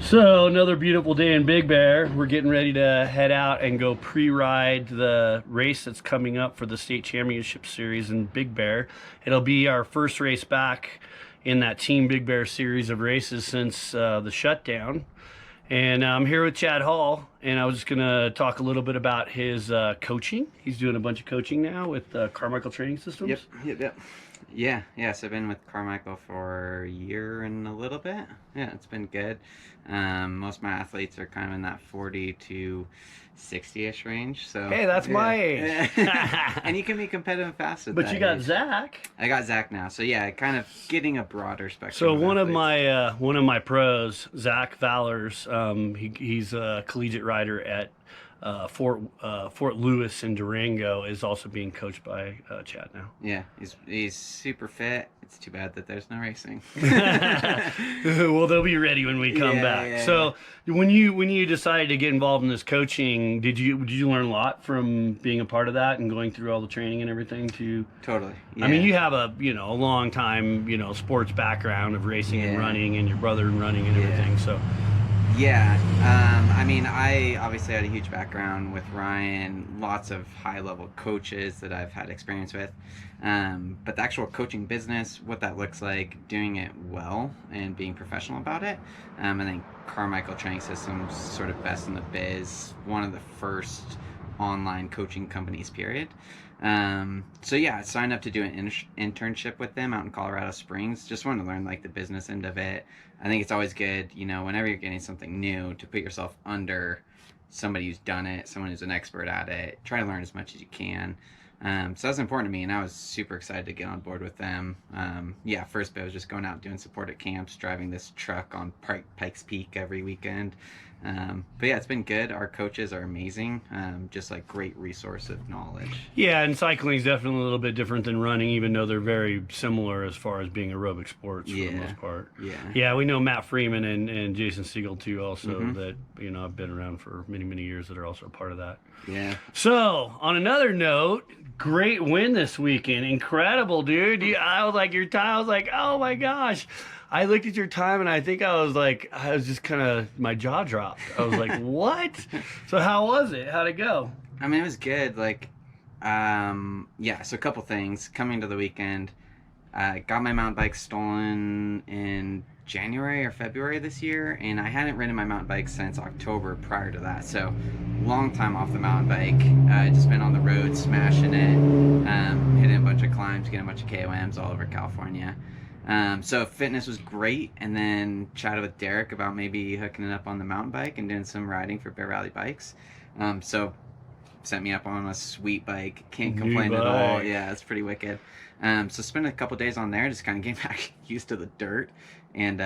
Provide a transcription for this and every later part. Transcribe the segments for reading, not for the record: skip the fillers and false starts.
So another beautiful day in Big Bear. We're getting ready to head out and go pre-ride the race that's coming up for the state championship series in Big Bear. It'll be our first race back in that Team Big Bear series of races since the shutdown. And I'm here with Chad Hall, and I was just gonna talk a little bit about his coaching. He's doing a bunch of coaching now with Carmichael Training Systems. Yep. So I've been with Carmichael for a year and a little bit. Yeah, it's been good. Most of my athletes are kind of in that 40 to 60-ish range. So Hey, that's my age. And you can be competitive fast with But that you got age. Zach. I got Zach now. So yeah, kind of getting a broader spectrum. So of athletes. one of my pros, Zach Valors, he's a collegiate rider at Fort Lewis in Durango, is also being coached by Chad now. Yeah, he's super fit. It's too bad that there's no racing. Well, they'll be ready when we come back. So when you decided to get involved in this coaching, did you learn a lot from being a part of that and going through all the training and everything to Totally. Yeah. I mean, you have a long time sports background of racing and running, and your brother and running and everything. So yeah, I mean, I obviously had a huge background with Ryan, lots of high-level coaches that I've had experience with, but the actual coaching business, what that looks like, doing it well and being professional about it, I think Carmichael Training Systems sort of best in the biz, one of the first online coaching companies, period. So yeah, I signed up to do an internship with them out in Colorado Springs. Just wanted to learn like the business end of it. I think it's always good, whenever you're getting something new, to put yourself under somebody who's done it, someone who's an expert at it. Try to learn as much as you can. So that's important to me, and I was super excited to get on board with them. First bit was just going out doing support at camps, driving this truck on Pikes Peak every weekend. But yeah, it's been good. Our coaches are amazing. Just like great resource of knowledge. yeah, and cycling is definitely a little bit different than running, even though they're very similar as far as being aerobic sports for the most part. Yeah, we know Matt Freeman and Jason Siegel too, also that I've been around for many years that are also a part of that. Yeah. So on another note, great win this weekend, incredible, dude. I was like your time. I was like, oh my gosh. I looked at your time and I think I was just kind of, my jaw dropped. I was like, what? So how was it? How'd it go? I mean, it was good. So a couple things. Coming to the weekend, I got my mountain bike stolen in January or February this year, and I hadn't ridden my mountain bike since October prior to that. So long time off the mountain bike. Just been on the road smashing it, hitting a bunch of climbs, getting a bunch of KOMs all over California. So fitness was great, and then chatted with Derek about maybe hooking it up on the mountain bike and doing some riding for Bear Valley Bikes. So sent me up on a sweet bike. Can't complain at all. Yeah, it's pretty wicked. So spent a couple days on there, just kind of getting back used to the dirt, and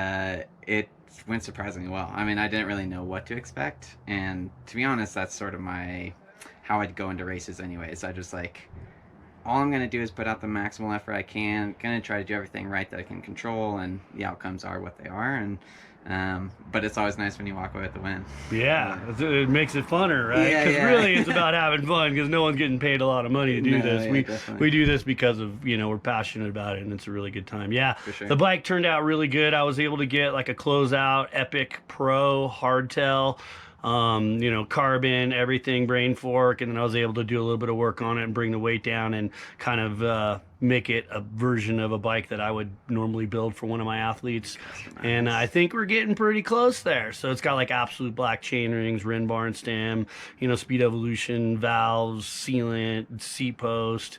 it went surprisingly well. I mean, I didn't really know what to expect, and to be honest, that's sort of how I'd go into races anyways. I just all I'm going to do is put out the maximal effort I can, going to try to do everything right that I can control, and the outcomes are what they are. And but it's always nice when you walk away with the win. Yeah, it makes it funner, right? Because really it's about having fun, because no one's getting paid a lot of money to do this. We do this because of, we're passionate about it, and it's a really good time. Yeah, for sure. The bike turned out really good. I was able to get like a closeout Epic Pro hardtail. Carbon, everything, brain fork, and then I was able to do a little bit of work on it and bring the weight down and kind of make it a version of a bike that I would normally build for one of my athletes. Nice. And I think we're getting pretty close there. So it's got like absolute black chain rings, Ren bar and stem, Speed Evolution, valves, sealant, seat post.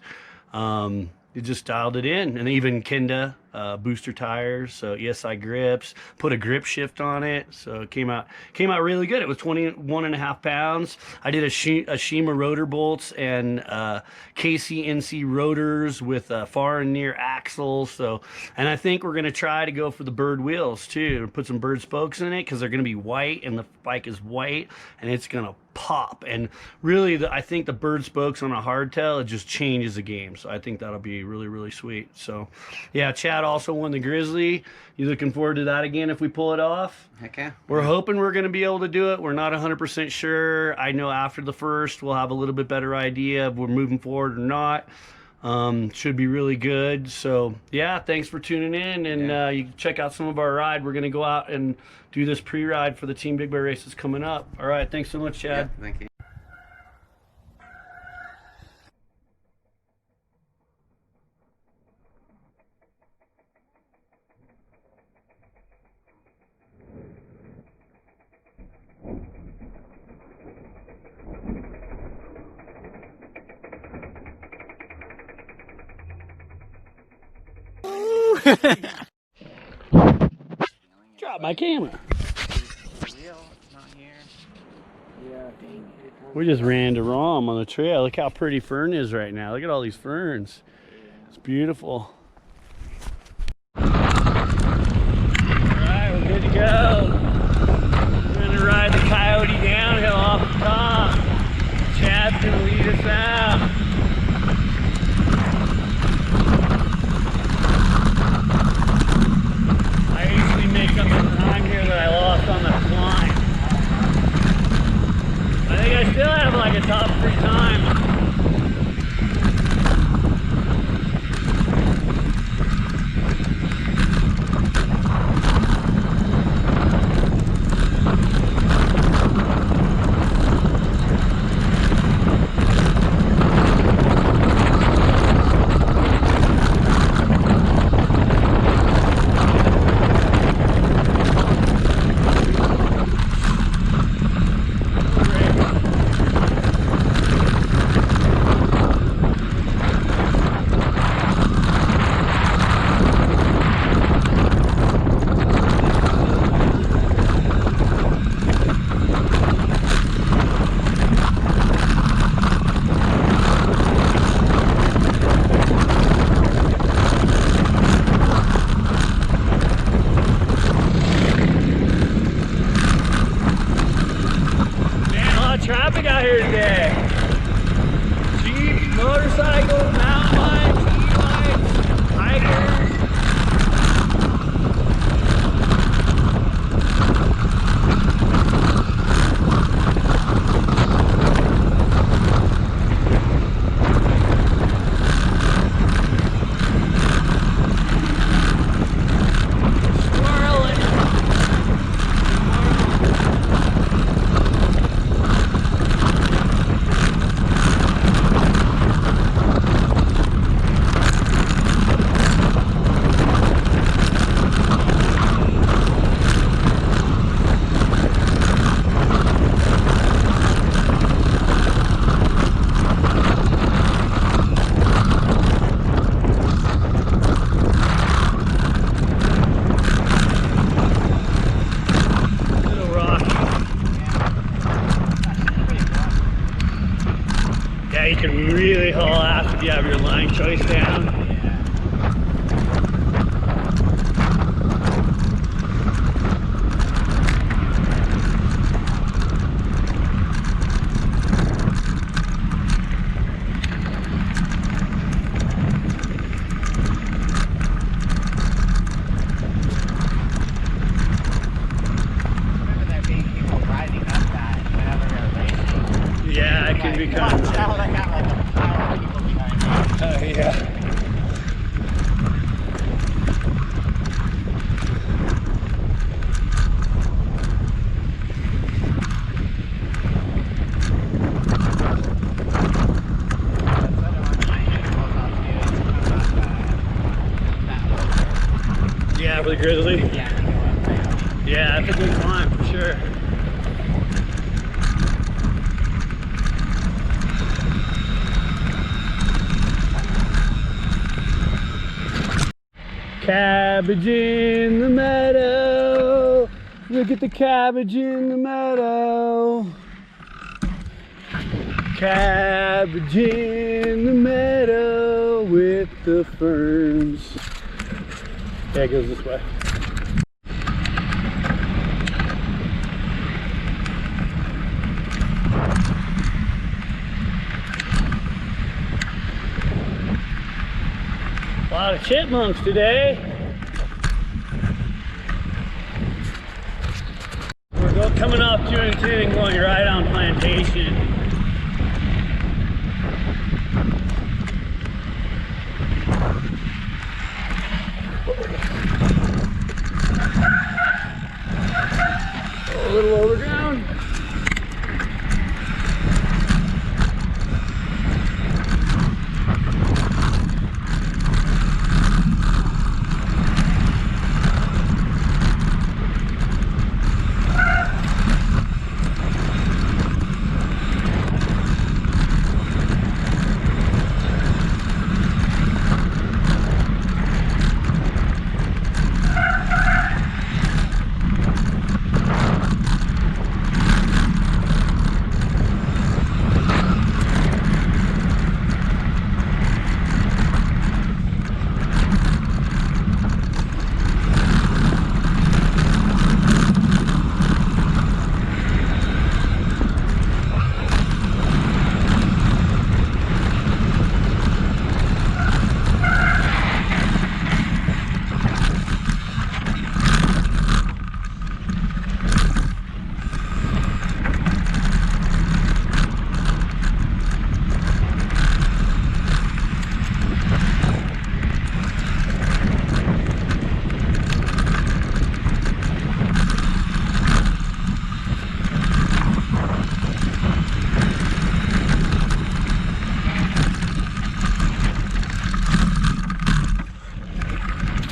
It just dialed it in, and even Kenda booster tires, so ESI grips, put a grip shift on it, so it came out really good. It was 21.5 pounds. I did a Shima rotor bolts and KCNC rotors with far and near axles. And I think we're gonna try to go for the bird wheels too, put some bird spokes in it, because they're gonna be white, and the bike is white, and it's gonna pop. And really, I think the bird spokes on a hardtail, it just changes the game. So I think that'll be really sweet. So yeah, Chad also won the Grizzly. You looking forward to that again if we pull it off? Heck yeah. We're hoping we're going to be able to do it. We're not 100% sure. I know after the first we'll have a little bit better idea if we're moving forward or not. Should be really good. So yeah, thanks for tuning in, and you can check out some of our ride. We're gonna go out and do this pre-ride for the Team Big Bear races coming up. All right, thanks so much, Chad. Yeah, thank you. Drop my camera. We just ran to Rom on the trail. Look how pretty Fern is right now. Look at all these ferns. It's beautiful. All right, we're good to go. We're gonna ride the Coyote downhill off the top. Chad's gonna lead us out. I usually make up the time here that I lost on the climb. I think I still have like a top 3 time. Traffic out here today. Jeeps, motorcycles, mountain bikes, e-bikes, hikers. You can really haul ass if you have your line choice down. Yeah, it can become. Oh, yeah. Yeah, for the Grizzly? Yeah, that's a good climb for sure. Cabbage in the meadow. Look at the cabbage in the meadow. Cabbage in the meadow with the ferns. Yeah, it goes this way. A lot of chipmunks today. We're coming off 202 and going right on Plantation. little overground.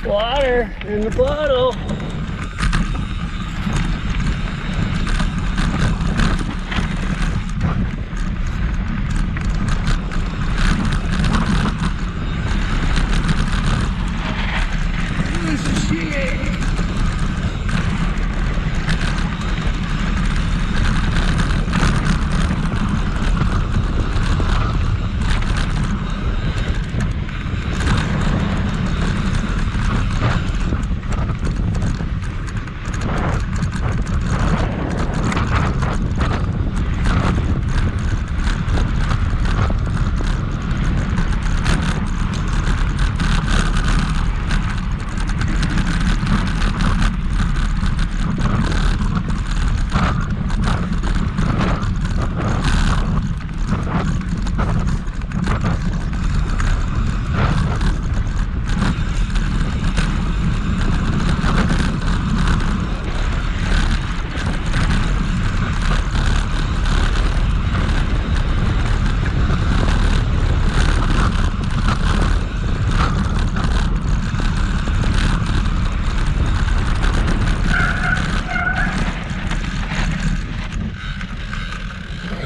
Water in the bottle.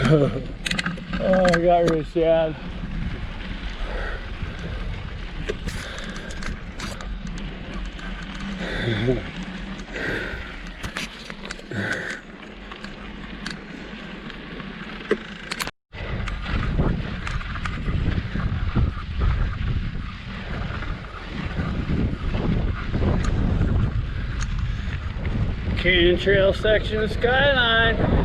Oh, I got really sad. Canyon Trail section of Skyline.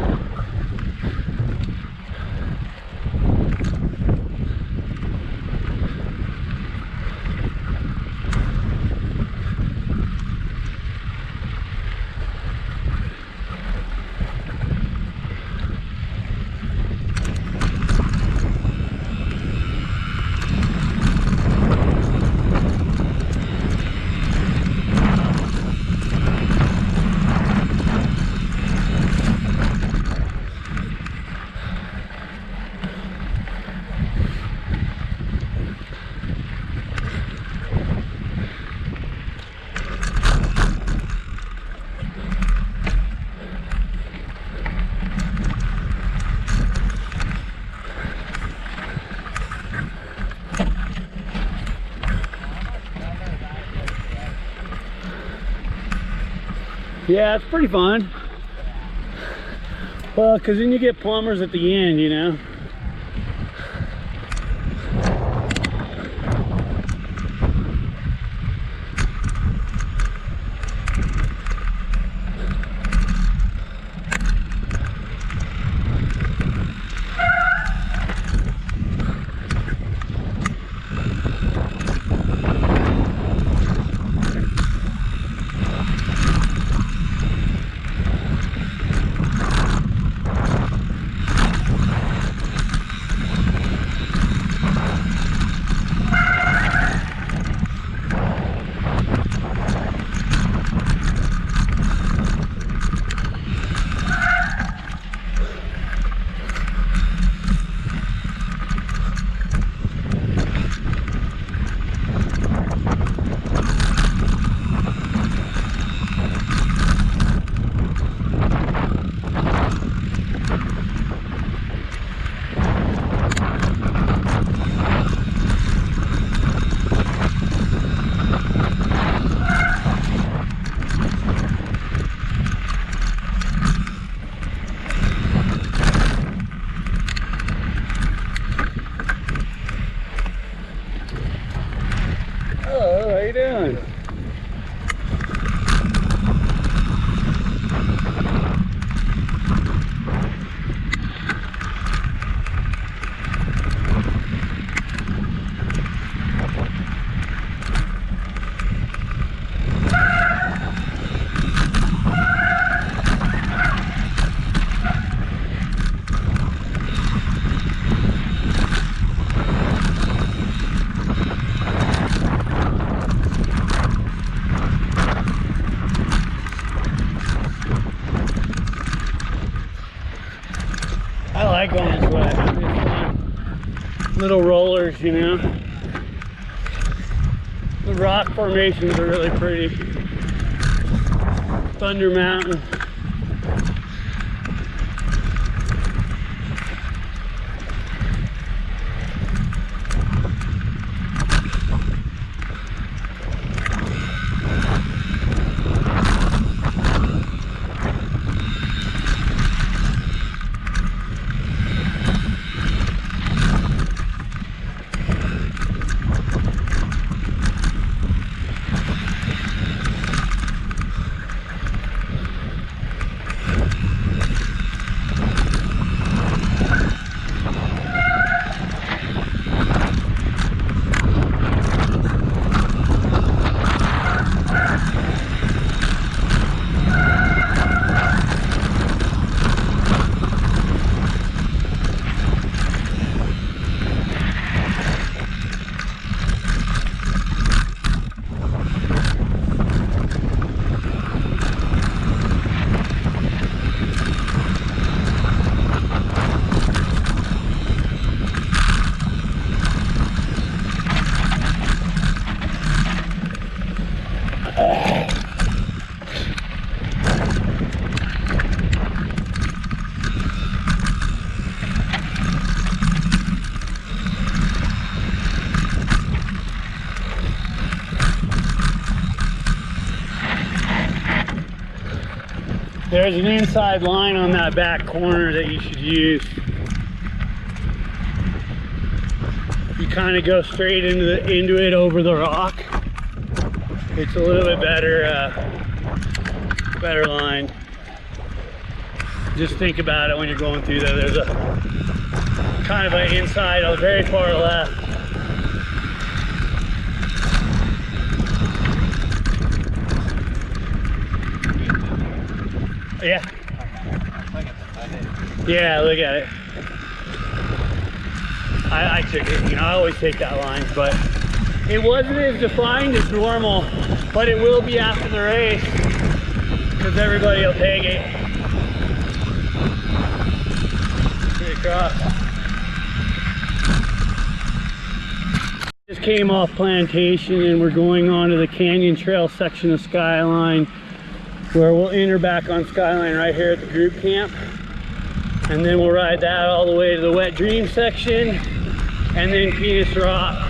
Yeah, it's pretty fun. Well, because then you get plumbers at the end, you know. like going this way. It's fun. Little rollers, you know. The rock formations are really pretty. Thunder Mountain. There's an inside line on that back corner that you should use. You kind of go straight into it over the rock. It's a little bit better line. Just think about it when you're going through there. There's a kind of an inside on the very far left. Yeah. Yeah, look at it. I took it, you know, I always take that line, but it wasn't as defined as normal, but it will be after the race, because everybody will take it. Straight across. Just came off Plantation and we're going on to the Canyon Trail section of Skyline, where we'll enter back on Skyline right here at the group camp, and then we'll ride that all the way to the Wet Dream section and then Penis Rock.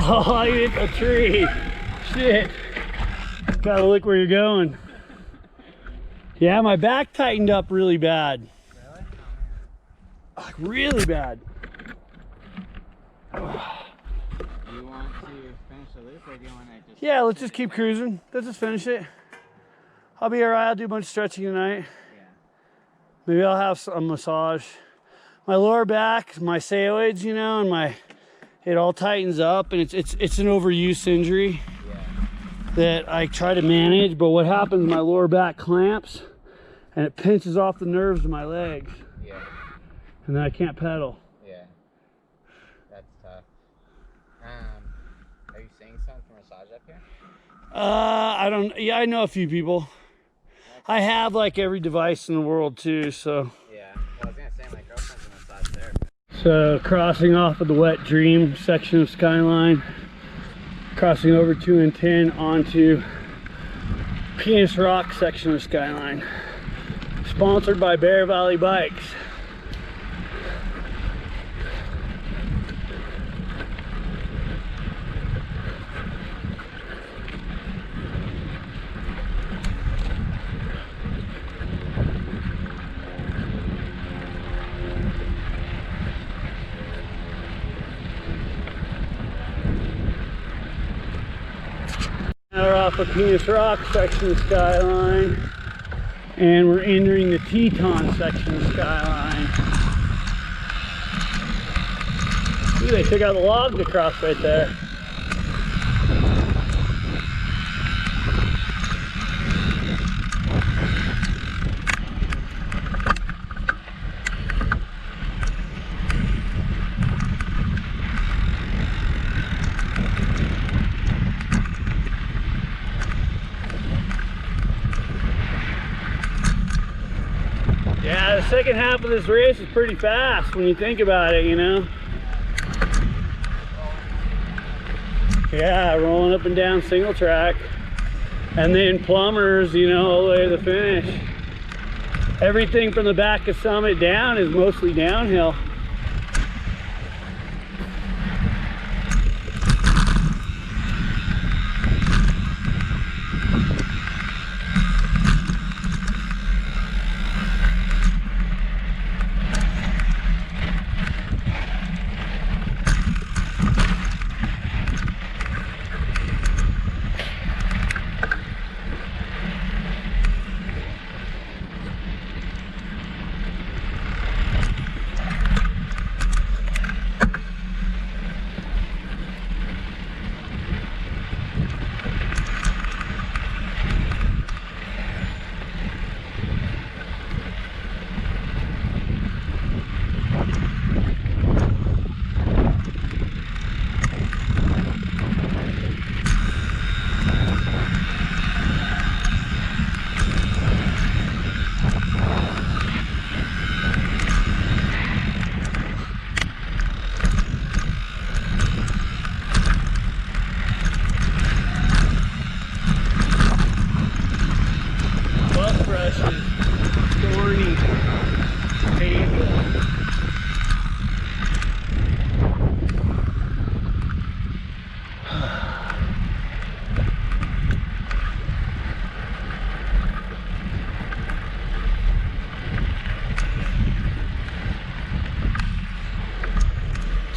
Oh, I hit a tree. Shit. Gotta look where you're going. Yeah, my back tightened up really bad. Really? Like, really bad. Do you want to finish the loop, or do you want to just... Yeah, let's just keep cruising. Let's just finish it. I'll be alright. I'll do a bunch of stretching tonight. Yeah. Maybe I'll have a massage. My lower back, my sacroiliacs, you know, and it all tightens up, and it's an overuse injury. Yeah. That I try to manage, but what happens, my lower back clamps and it pinches off the nerves of my legs. Yeah. And then I can't pedal. Yeah. massage up here? I don't. Yeah, I know a few people. I have like every device in the world too. So. Yeah. Well, I was gonna say my girlfriend's a massage therapist. So crossing off of the Wet Dream section of Skyline, crossing over 2 and 10 onto Penis Rock section of Skyline. Sponsored by Bear Valley Bikes. Now we're off of Penis Rock section of Skyline, and we're entering the Teton section of Skyline. Ooh, they took out the log to cross right there. Yeah, the second half of this race is pretty fast when you think about it, you know? Yeah, rolling up and down single track. And then plumbers, you know, all the way to the finish. Everything from the back of Summit down is mostly downhill.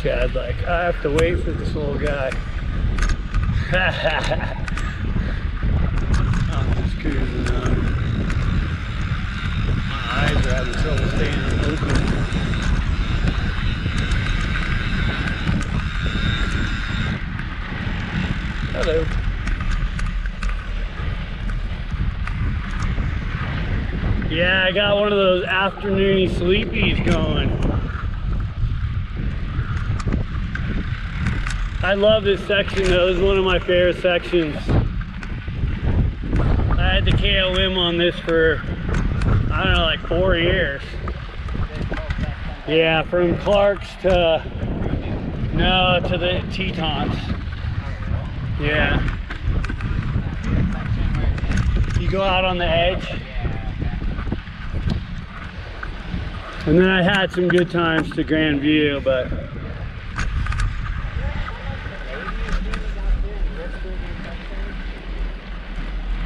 Chad's like, I have to wait for this little guy. I'm just cruising on. My eyes are having trouble staying open. Hello. Yeah, I got one of those afternoony sleepies going. I love this section though. This is one of my favorite sections. I had the KOM on this for, I don't know, like 4 years. Yeah, from Clark's to, no, to the Tetons. Yeah. You go out on the edge. And then I had some good times to Grand View, but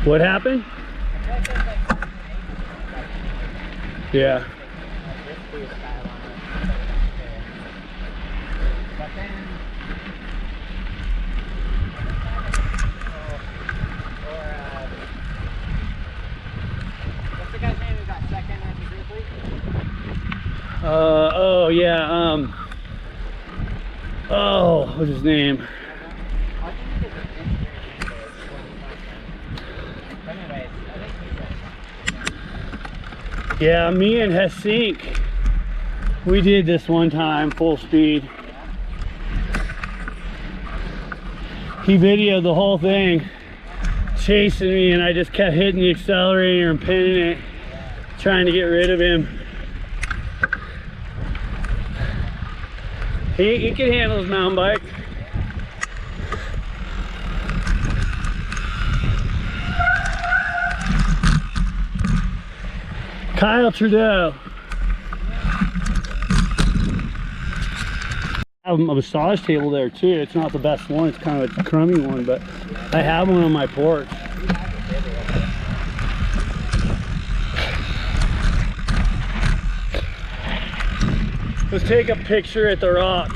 what happened? Yeah. What's the guy's name who got second at the group league? Oh yeah, oh, what's his name? Yeah, me and Hessink, we did this one time, full speed. He videoed the whole thing, chasing me, and I just kept hitting the accelerator and pinning it, trying to get rid of him. He can handle his mountain bike. Kyle Trudeau. I have a massage table there too. It's not the best one, it's kind of a crummy one, but I have one on my porch. Let's take a picture at the rock.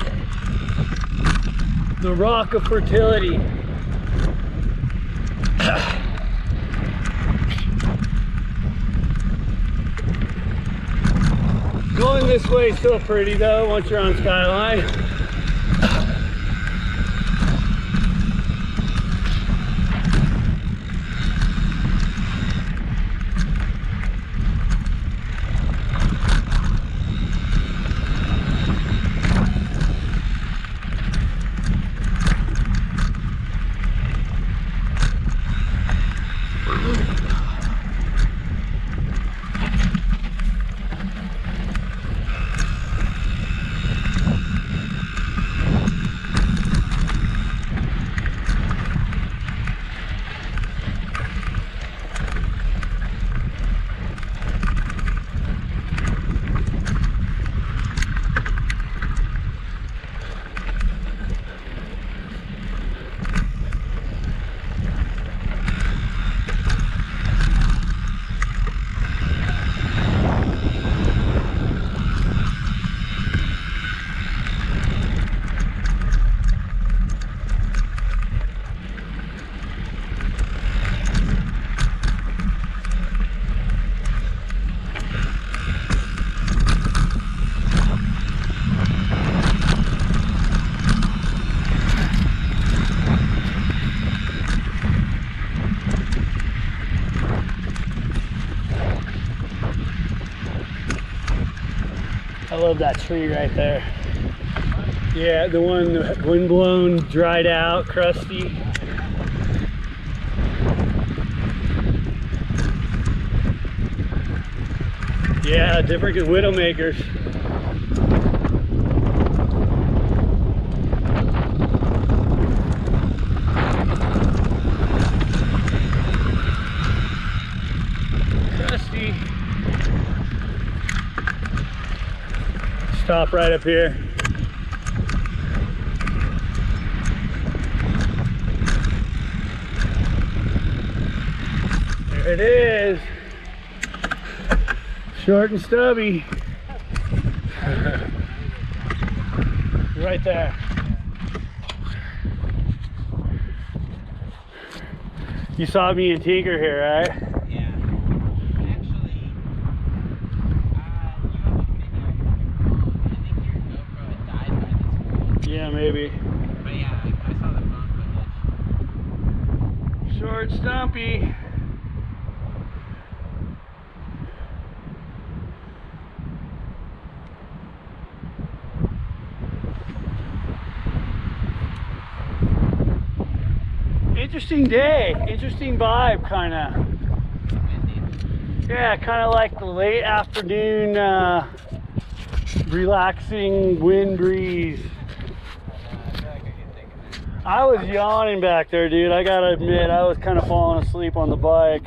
The rock of fertility. Going this way is still pretty though once you're on Skyline. I love that tree right there. Yeah, the one windblown, dried out, crusty. Yeah, different Widowmakers. Crusty. Stop right up here. There it is. Short and stubby. Right there. You saw me and Tinker here, right? Yeah, maybe. But yeah, I saw the phone footage. Short, stumpy. Interesting day, interesting vibe, kind of. Yeah, kind of like the late afternoon, relaxing wind breeze. I was yawning back there, dude. I gotta admit, I was kind of falling asleep on the bike.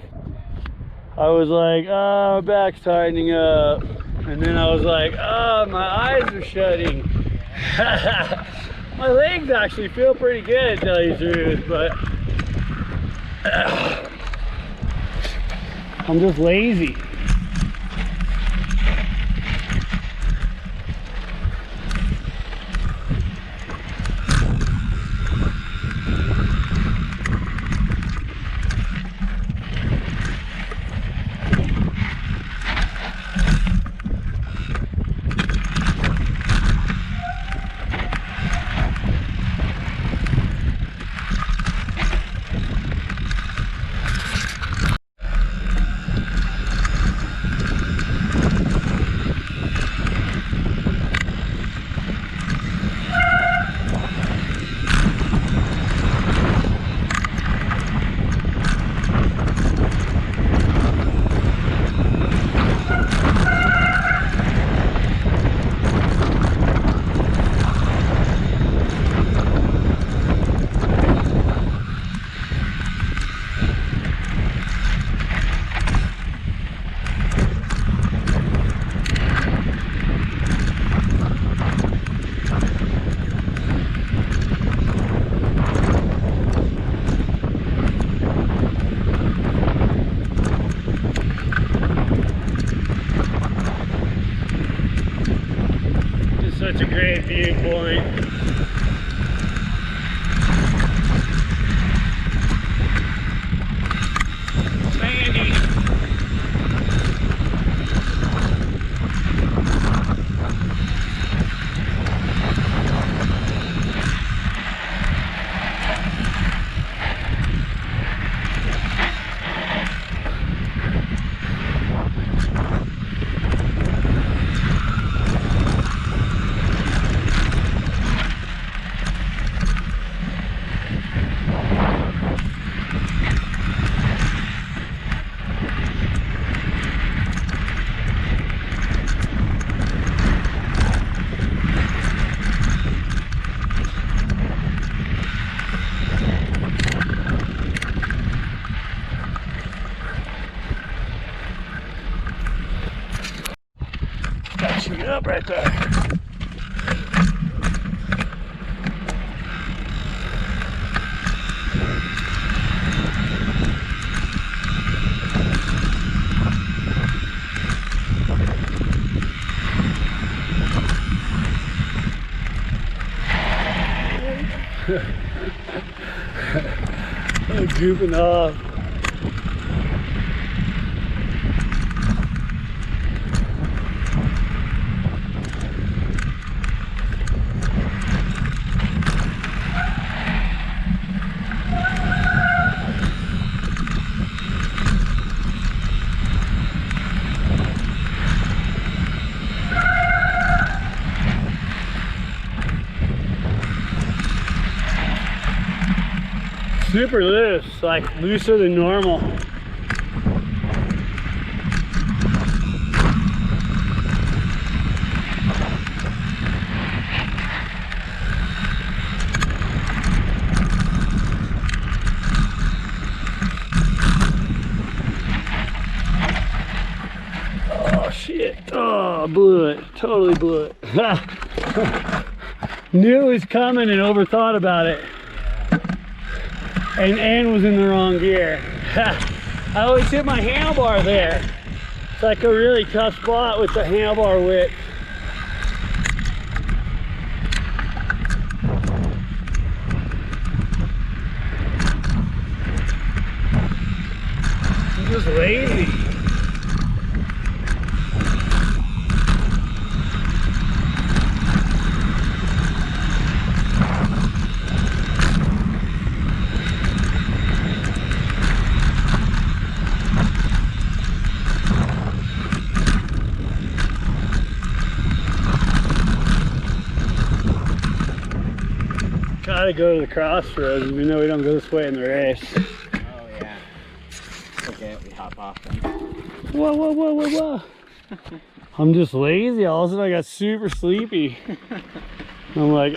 I was like, oh, my back's tightening up. And then I was like, oh, my eyes are shutting. My legs actually feel pretty good, to tell you the truth, but I'm just lazy. Such a great viewpoint. Sandy. Got you up right there. I'm goofing off. Super loose, like looser than normal. Oh shit, oh, blew it, totally blew it. Knew it was coming and overthought about it. And was in the wrong gear. I always hit my handlebar there. It's like a really tough spot with the handlebar width. I'm just lazy. Gotta go to the crossroads, even though we don't go this way in the race. Oh yeah. Okay, we hop off then. Whoa, whoa, whoa, whoa, whoa. I'm just lazy. All of a sudden I got super sleepy. I'm like,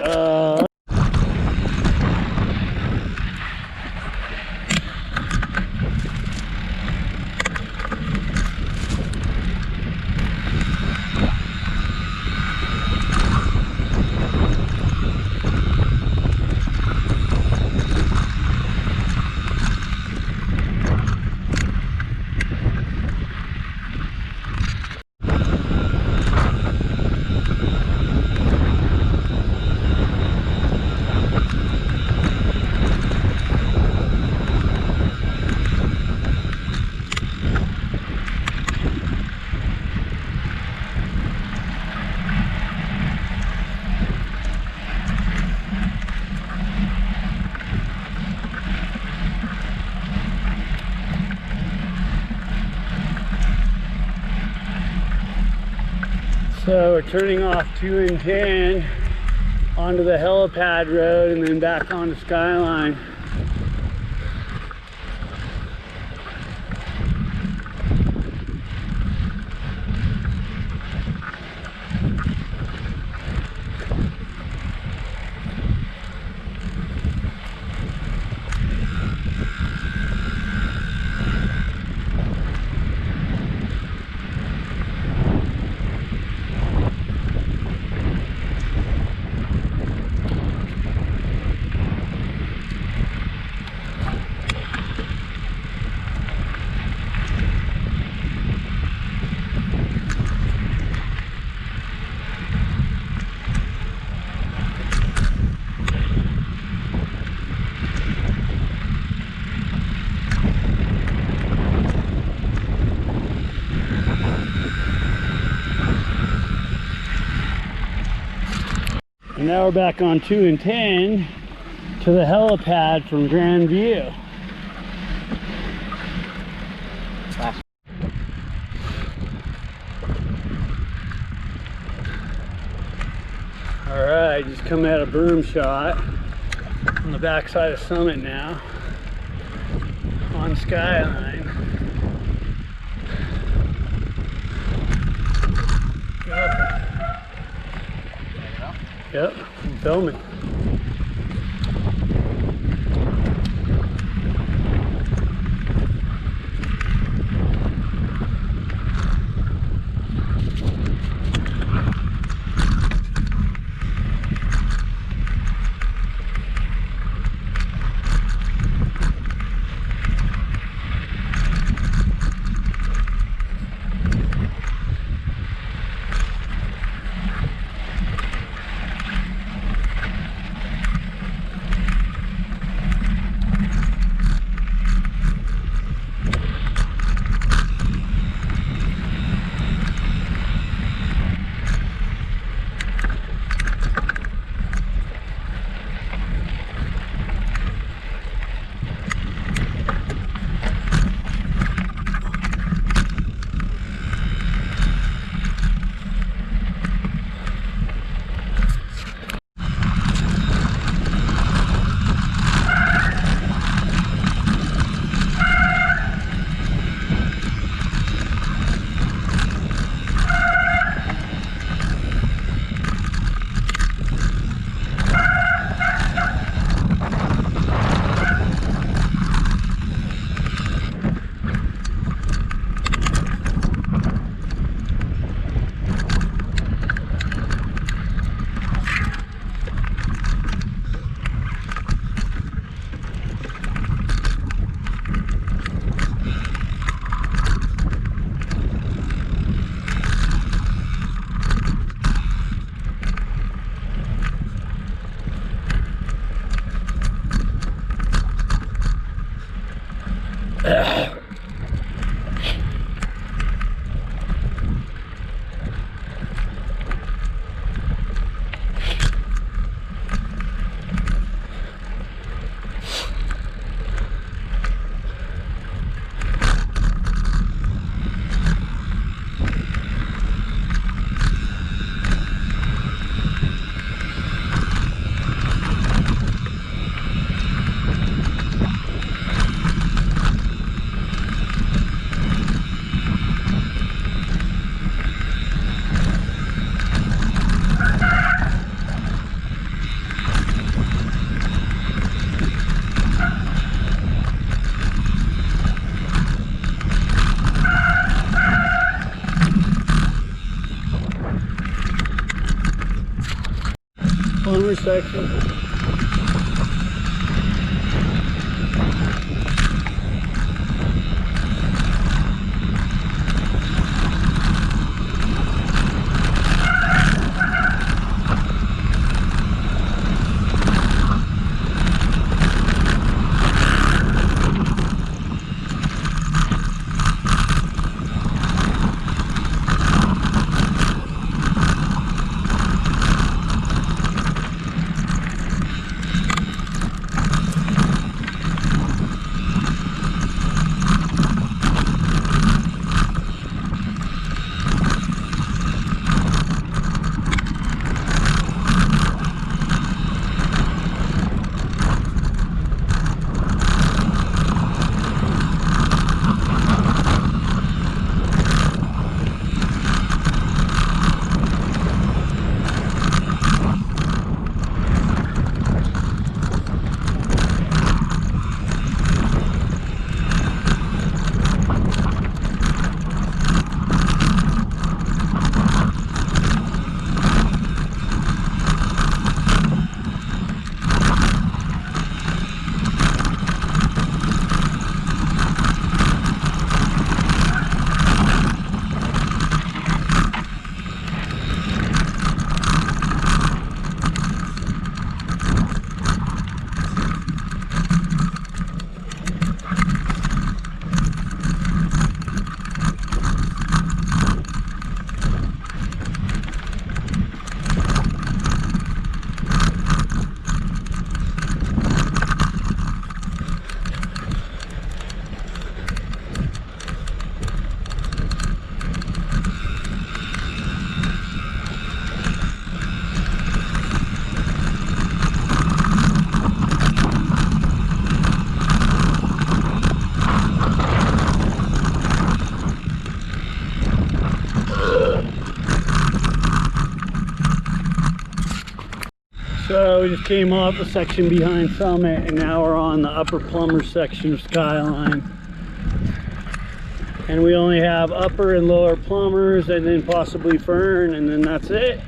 so we're turning off 2 and 10 onto the helipad road and then back onto Skyline. And now we're back on 2 and 10 to the helipad from Grand View. All right, just come at a boom shot on the backside of Summit now, on Skyline. Yep, I'm filming. One section. So we just came off the section behind Summit, and now we're on the upper Plummer section of Skyline. And we only have upper and lower Plumbers, and then possibly Fern, and then that's it.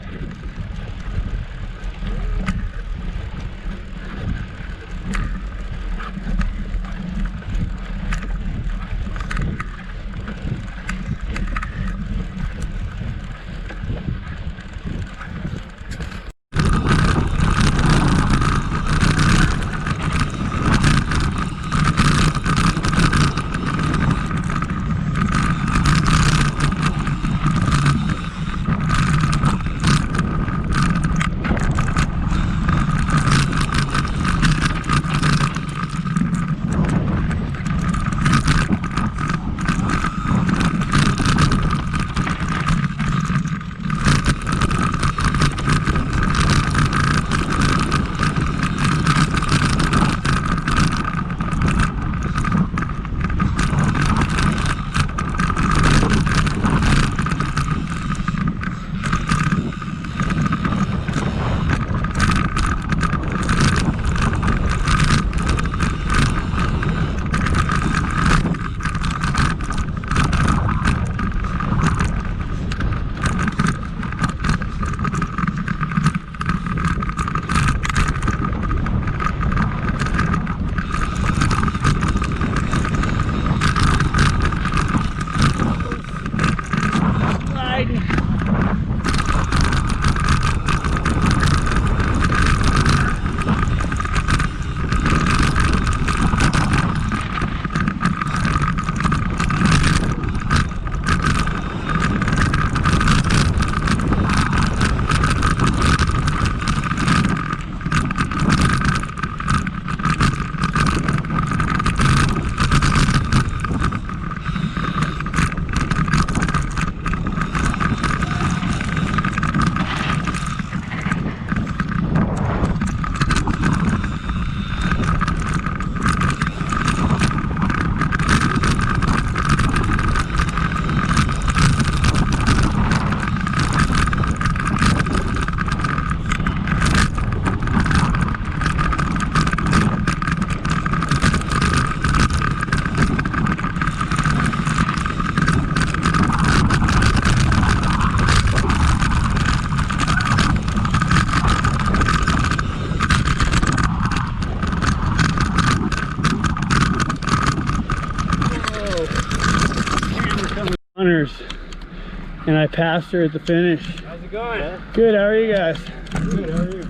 And I passed her at the finish. How's it going? Yeah. Good, how are you guys? Good, how are you?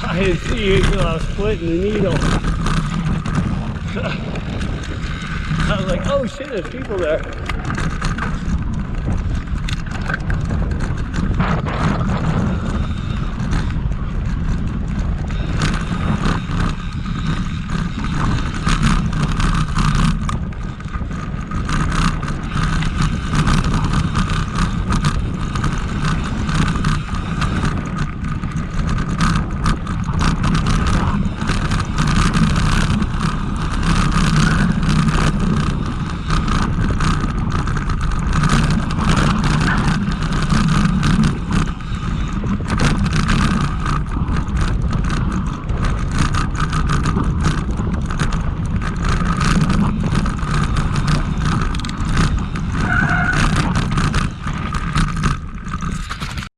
I didn't see you until I was splitting the needle. I was like, oh shit, there's people there.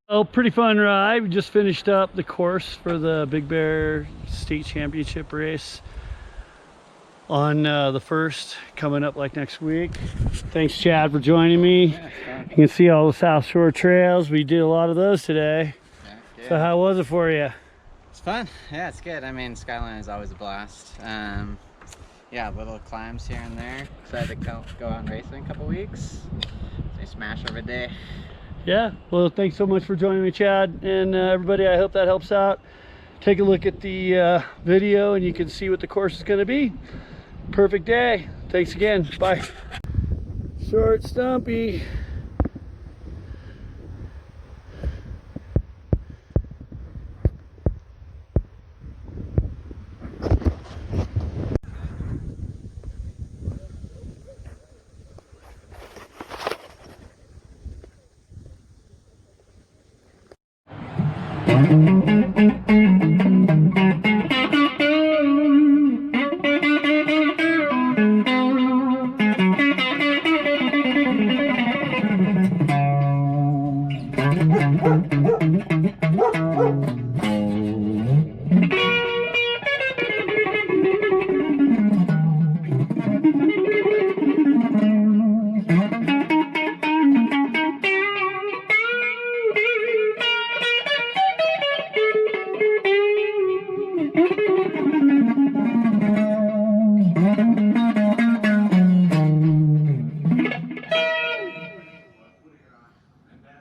Well, pretty fun ride. We just finished up the course for the Big Bear State Championship race on the 1st, coming up like next week. Thanks, Chad, for joining me. Yeah, you can see all the South Shore trails. We did a lot of those today. yeah, So how was it for you? it's fun. Yeah, it's good. I mean, Skyline is always a blast. Yeah, little climbs here and there. Excited to go out and race in a couple weeks. Say smash every day. Yeah, well, thanks so much for joining me, Chad, and everybody. I hope that helps out. take a look at the video and you can see what the course is going to be. Perfect day. Thanks again. Bye. Short Stumpy.